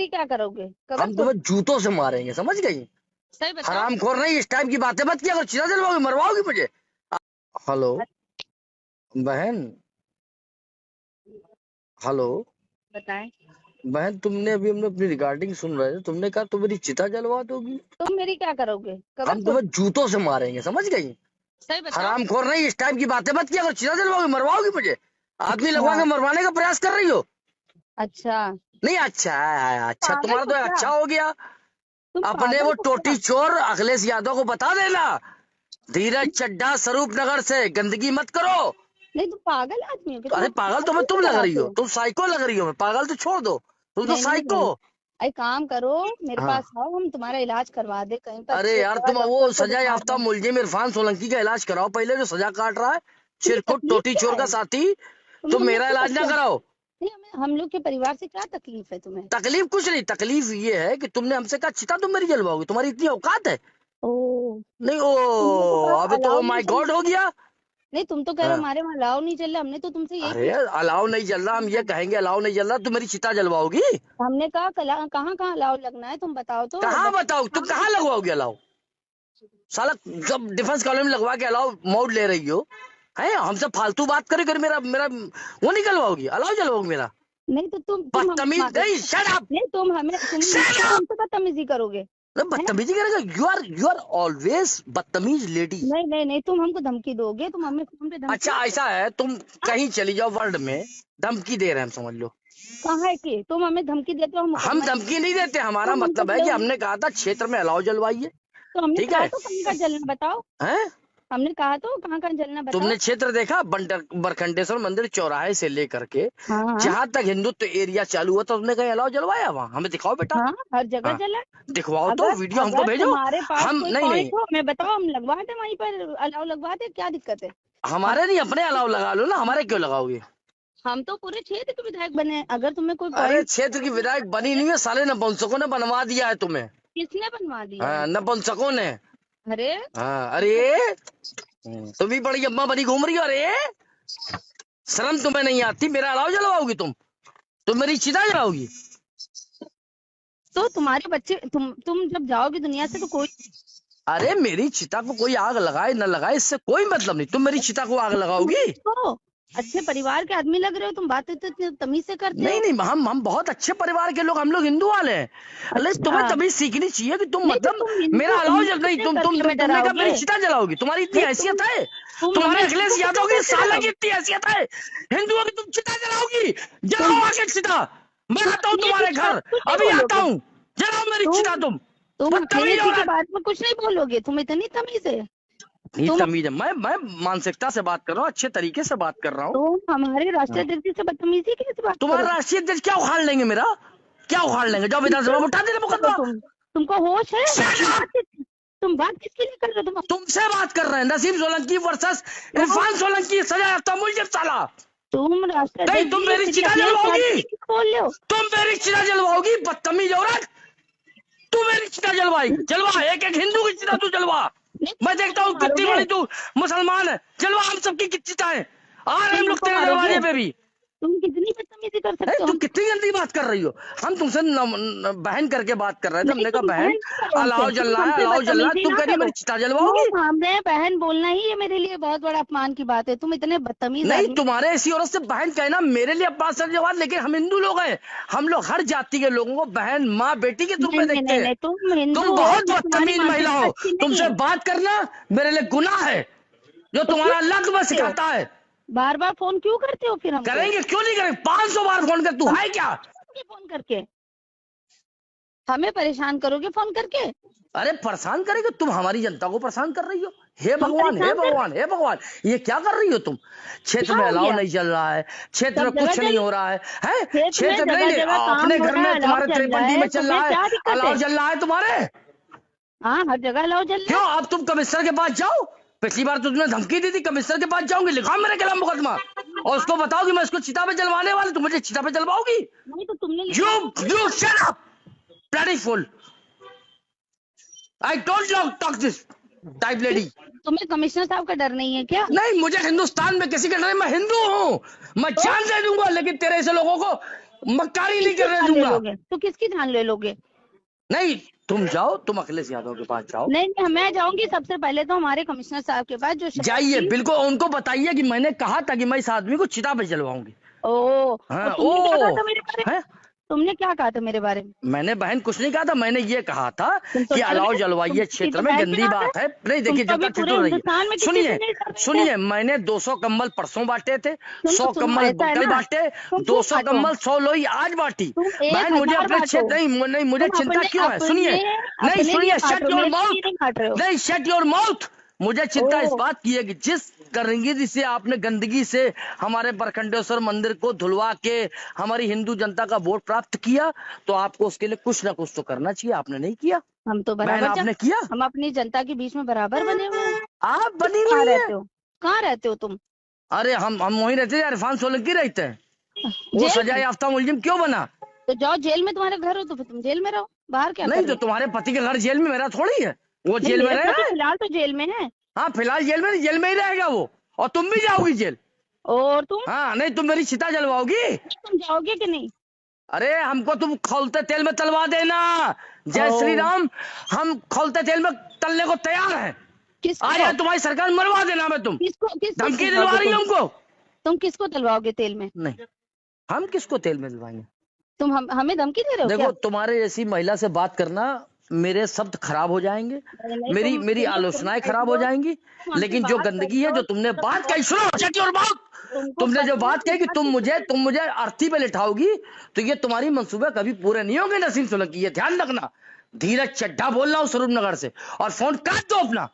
क्या करोगे? कबर हम तुम्हें जूतों से मारेंगे, समझ गई? सही बताओ। हरामखोर नहीं, इस टाइप की बातें मत किया करो, चिता जलवाओगी, मरवाओगी मुझे। हेलो बहन, हेलो बताएं। बहन, तुमने अभी हमने अपनी रिकॉर्डिंग सुन रहे थे, तुमने कहा तुम मेरी चिता जलवा दोगी। तुम मेरी क्या करोगे? कबर हम तुम्हें जूतों से मारेंगे, समझ गई? सही बताओ। हरामखोर नहीं, इस टाइप की बातें मत किया करो, चिता जलवाओगी, मरवाओगी मुझे। आदमी लगवा अच्छा के मरवाने का प्रयास कर रही हो। अच्छा। नहीं अच्छा है, अच्छा पागल तुम्हारा हो तो क्या? अच्छा हो गया। तुम अपने पागल वो हो टोटी क्या? चोर अखिलेश यादव को बता देना, धीरज चड्ढा स्वरूप नगर से गंदगी मत करो। नहीं तुम पागल आदमी हो कि तुम अरे अपने पागल बाल तो मैं, क्यों तुम लग रही कटवाते हो, हो? तुम साइको लग रही हो। मैं पागल तो छोड़ दो, तुम तो नहीं नहीं साइको। नहीं। एक काम करो, मेरे हाँ। पास आओ, हम तुम्हारा इलाज करवा दे कहीं पर अरे अच्छे यार, जगह, तुम वो डॉक्टर को सजा दिखा याफ्ता दे। मुलजिम इरफान सोलंकी का इलाज कराओ पहले, जो सजा काट रहा है, तुम्हें चिरकुट तकलीफ टोटी क्या चोर का है? साथी। तुम्हें तुम हम लोग मेरा की इलाज ना क्या? कराओ। नहीं हमें हम लोग के परिवार से क्या तकलीफ है तुम्हें? तकलीफ कुछ नहीं, तकलीफ ये है कि तुमने हमसे कहा चिता तुम मेरी जलवाओगी, तुम्हारी इतनी औकात है? ओ, नहीं तुमने तो ओ, कहा अभी तो अलाउ ओ नहीं माय चल गॉड रहा। हो गया। नहीं तुम तो कह रहे हो हाँ। हमारे वहाँ अलाउ नहीं चल रहा, हमने तो तुमसे यही अरे पूछा। अलाव नहीं चल रहा, हम ये कहेंगे अलाव नहीं चल रहा, तुम मेरी चिता जलवाओगी। हमने कहा कहाँ कहाँ अलाउ लगना है तुम बताओ तो कहाँ बताओ, तुम कहाँ। कहाँ लगवाओगे अलाव? साला जब डिफेंस कॉलोनी में लगवा के अलाव मोड ले रही हो, है हमसे फालतू बात करे कर, मेरा मेरा वो निकलवाओगी, अलाव जलवाओगी मेरा? नहीं तो तुम हम बदतमीज नहीं, शट अप, नहीं शट तुम अप। हमसे बदतमीजी करोगे? हैं? बदतमीजी करेगा, यू आर ऑलवेज बदतमीज लेडी। नहीं नहीं नहीं, तुम हमको धमकी दोगे? तुम हमें फोन पे धमकी अच्छा दोगे? ऐसा है, तुम हाँ? कहीं चली जाओ वर्ल्ड में, धमकी दे रहे हैं हम, समझ लो। कहाँ है कि तुम हमें धमकी देते हो, हम हम मुकदमा धमकी नहीं देते, हमारा तुम हमको मतलब है कि हमने कहा था क्षेत्र में अलाव जलवाइए। तो हमने ठीक कहा है, तो कहीं का जलना बताओ। हैं? हमने कहा तो कहाँ कहाँ जलना बताओ। तुमने क्षेत्र देखा, बरखंडेश्वर मंदिर चौराहे से लेकर के हाँ हाँ जहां तक हिंदुत्व एरिया चालू हुआ था, तुमने कहीं अलाव जलवाया? वहां हमें दिखाओ बेटा। हाँ, हर जगह हाँ, जला। दिखवाओ तो, अगर वीडियो हमको अगर भेजो। तुम्हारे पास हम कोई नहीं नहीं, पॉइंट हो हमें बताओ, हम लगवा दे वहीं पर अलाउ लगवा दे, क्या दिक्कत है? हम हमारे नहीं, अपने अलाव लगा लो ना, हमारे क्यों लगाओगे? हम तो पूरे क्षेत्र के विधायक बने हैं। अगर तुम्हें कोई अरे पॉइंट। क्षेत्र की विधायक बनी नहीं है, साले नपुंसकों ने बनवा दिया है तुम्हें। किसने बनवा दिया हाँ, है? नपुंसकों ने। अरे हाँ, अरे तुम भी बड़ी अम्मा बनी घूम रही हो, अरे शर्म तुम्हें नहीं आती? मेरा अलाव जलवाओगी तुम मेरी चिता जलाओगी? तो तुम्हारे बच्चे तुम जब जाओगी दुनिया से तो कोई। अरे मेरी चिता को कोई आग लगाए न लगाए, इससे कोई मतलब नहीं, तुम मेरी चिता को आग लगाओगी? तो अच्छे परिवार के आदमी लग रहे हो, तुम बातें तो इतनी तमीज से करते नहीं हो। नहीं, हम बहुत अच्छे परिवार के लोग, हम लोग हिंदू वाले हैं। अरे तुम्हें अच्छा। तभी सीखनी चाहिए कि तुम नहीं तो मतलब तुम हिंदू मेरा अलाव जल हिंदू नहीं, से करके हमें तुमने कहा डराओगे? मेरी चिता जलाओगी, तुम्हारी इतनी नहीं हैसियत है? तुम हमें तुम्हारे हिंदू अखिलेश से यादव की करके साला की डराओगे? इतनी हैसियत है, हिंदुओं की तुम चिता जलाओगी? तुम जलाओ आके चिता, मैं तुम आता हूँ अखिलेश तुम्हारे की बात घर, कुछ नहीं अभी आता बोलोगे? हूँ, जलाओ मेरी चिता तुम तुम। तुम बदतमीज अखिलेश जी के औरत। बारे में कुछ नहीं बोलोगे? तुम इतनी तमीज है? नहीं तुम तमीज है, मैं मानसिकता से बात कर रहा हूँ, अच्छे तरीके से बात कर रहा हूँ। तुम हमारे राष्ट्रीय अध्यक्ष जी से बदतमीजी कैसे बात तुम्हारा करोगे? राष्ट्रीय अध्यक्ष क्या उखाड़ लेंगे मेरा? क्या उखाड़ लेंगे? जाओ किससे विधानसभा में उठा देना बात कर रहे मुकदमा। हो तुमको होश है? Shut up! तुम बात किसके लिए कर रहे हो? तुमसे बात कर रहे हैं, नसीम सोलंकी वर्सेस इरफान सोलंकी, सजा याफ्ता मुलजिम साला। तुम राष्ट्रीय नहीं, अध्यक्ष तुम जी मेरी श्री चिता अखिलेश यादव जलवाओगी, जी क्यों बोल रहे हो? तुम मेरी चिता जलवाओगी, बदतमीज औरत। तू मेरी चिता जलवाएगी, जलवा, एक एक हिंदू की चिता तू जलवा। नहीं मैं तुम देखता हमको हूँ कितनी मारोगे? बड़ी तू मुसलमान है, जलवा हम सबकी चिताएं, आ रहे हैं तुम हम लोग हमको तेरे मारोगे? दरवाजे पे भी। तुम कितनी बदतमीजी कर सकते हो? तू हम कितनी गंदी बात कर रही हो। हम तुमसे बहन करके बात कर रहे थे, नहीं, हमने कहा तुम बहन बहन नहीं करो अलाव हमसे, जल तुम रहा है, हमसे अलाव जल रहा है, बदतमीजी तुम ना कह रही हो करो। मेरी चिता जलवाओगी? तुम हमें बहन बोलना ही ये मेरे लिए बहुत बड़ा अपमान की बात है। तुम इतने बदतमीज नहीं, आदमी। तुम्हारे ऐसी औरत से बहन कहना मेरे लिए अपमान सर जवाब, लेकिन हम हिंदू लोग हैं, हम लोग हर जाति के लोगों को बहन माँ बेटी के रूप नहीं में नहीं देखते नहीं हैं। नहीं, तुम हिंदू तुम हो बहुत तो तुम्हारी बदतमीज महिला मानसिकता हो, अच्छी नहीं तुमसे है। बात करना मेरे लिए गुनाह है, जो तो क्यों तुम्हारा फोन अल्लाह तुम्हें करते हो? सिखाता है। बार बार फोन क्यों करते हो फिर हमको? करेंगे क्यों नहीं करेंगे, 500 बार फोन कर, तू हमें है क्या? करोगे फोन करके? हमें परेशान करोगे फोन करके? अरे परेशान करेंगे, तुम हमारी जनता को परेशान कर रही हो। हे हम भगवान, हे परेशान कर रहे भगवान, हे भगवान, ये क्या कर रही हो तुम? हैं? क्षेत्र क्या में हो अलाव गया? नहीं चल रहा है, क्षेत्र में सब जगह कुछ नहीं जल हो रहा है, हैं? खेत में क्षेत्र नहीं जगह नहीं, जगह काम अपने हो घर रहा में है, अलाव तुम्हारे जल रहा 53D है, में चल तुम्हें रहा है, क्या दिक्कत अलाव है? जल रहा है तुम्हारे। हाँ, हर जगह अलाव जल रहा क्यों? है। अब तुम कमिश्नर के पास जाओ, पिछली बार तो तुमने धमकी दी थी, कमिश्नर के पास जाऊंगी, लिखाओ मेरे खिलाफ मुकदमा, और उसको बताओ कि मैं इसको चिता पे जलवाने वाली, तुम मुझे चिता पे जलवाओगी? नहीं तो तुमने यू लिखा तो you shut up bloody fool, I don't talk this type क्यों? लेडी। तुम्हें कमिश्नर साहब का डर नहीं है क्या? नहीं, मुझे हिंदुस्तान में किसी का डर नहीं, मैं हिंदू हूँ, मैं तो जान दे दूंगा, लेकिन तेरे ऐसे लोगों को मक्कारी नहीं किसकी करने जान ले दूंगा। लोगे? तो किसकी जान ले लोगे? नहीं, तुम जाओ, तुम अखिलेश यादव के पास जाओ, नहीं नहीं, मैं जाऊंगी सबसे पहले तो हमारे कमिश्नर साहब के पास, जो शहर जाइए, की। बिल्कुल उनको बताइए कि मैंने कहा था कि मैं इस आदमी को चिता पे जलवाऊंगी। ओ, और हाँ, तुमने क्या कहा ओ था मेरे बारे में? है। तुमने क्या कहा था मेरे बारे में? मैंने बहन कुछ नहीं कहा था, मैंने ये कहा था तुम तो कि डर अलाव गए, जलवाइए तुम्हारी क्षेत्र तो में, बहन भी गंदी डर गए। बात है। नहीं तुम देखिए, तो जब अभी तक पूरे ठिठुर रहिए, हिंदुस्तान में किसी सुनिए से नहीं डर रहे थे। सुनिए, मैंने 200 कंबल परसों बांटे थे, सुनो, 100 सुनो, कंबल ऐसा है कल ना, बांटे, तुम खूब 200 बांटो। कंबल 100 लोई आज बांटी। तुम बहन मुझे 1000 अपने बांटो। क्षेत्र नहीं मुझे तुम चिंता अपने क्यों है, अपने सुनिए, नहीं अपने लिए सुनिए, बांट शट रहे हो, योर मेरे लिए माउथ, नहीं बांट रहे हो। नहीं शट योर माउथ। मुझे चिंता इस ओ, बात की है कि जिस गंदगी से आपने गंदगी से हमारे बरखंडेश्वर मंदिर को धुलवा के हमारी हिंदू जनता का वोट प्राप्त किया, तो आपको उसके लिए कुछ ना कुछ तो करना चाहिए, आपने नहीं किया। हम तो बहन बराबर आपने किया, हम अपनी जनता के बीच में बराबर बने हुए हैं। आप तुम बनी कहाँ नहीं है। रहते हो? कहाँ रहते हो तुम? अरे हम वहीं रहते हैं, इरफान सोलंकी रहते हैं। वो जेल सजा में? याफ्ता मुलजिम क्यों बना? तो जाओ, जेल में तुम्हारे घर हो तो फिर तुम जेल में रहो, बाहर क्या कर नहीं रहे तो हो? तुम्हारे पति का घर जेल में, मेरा थोड़ी है, वो नहीं, जेल में मेरे रह पति रहा है। फिलहाल तो जेल में है। हाँ फिलहाल जेल में, जेल में ही रहेगा वो, और तुम भी जाओगी जेल। और तुम? हाँ, नहीं तुम मेरी चिता जलवाओगी। तुम जाओगे कि नहीं? अरे हमको तुम खौलते तेल में तलवा देना। जय श्री ओ, राम। हम खौलते तेल में तलने को तैयार हैं। आज किसको? आज तुम्हारी सरकार मरवा देना मैं, तुम किसको किसको धमकी दिलवा तलवाओगे रही हो तुम? हमको। तुम किसको तलवाओगे तेल में? नहीं, हम किसको तेल में दिलवाएंगे? तुम हमें धमकी दे रहे हो देखो, क्या? तुम्हारे जैसी महिला से बात करना, मेरे शब्द खराब हो जाएंगे, नहीं नहीं, मेरी मेरी तुम आलोचनाएं बैठ खराब हो लो, जाएंगी। तुम हमसे लेकिन जो बात कर गंदगी है, लो, जो तुमने तो बात कही, बहुत सुनो shut your mouth। तुमको तुमने जो पता है बात कही कि बात तुम मुझे अर्थी पे लिटाओगी, तो ये तुम्हारी मंसूबे कभी पूरे नहीं होंगे नसीम सोलंकी, ये ध्यान रखना। धीरज चड्ढा बोल रहा हूँ स्वरूप नगर से, और फोन काट दो अपना।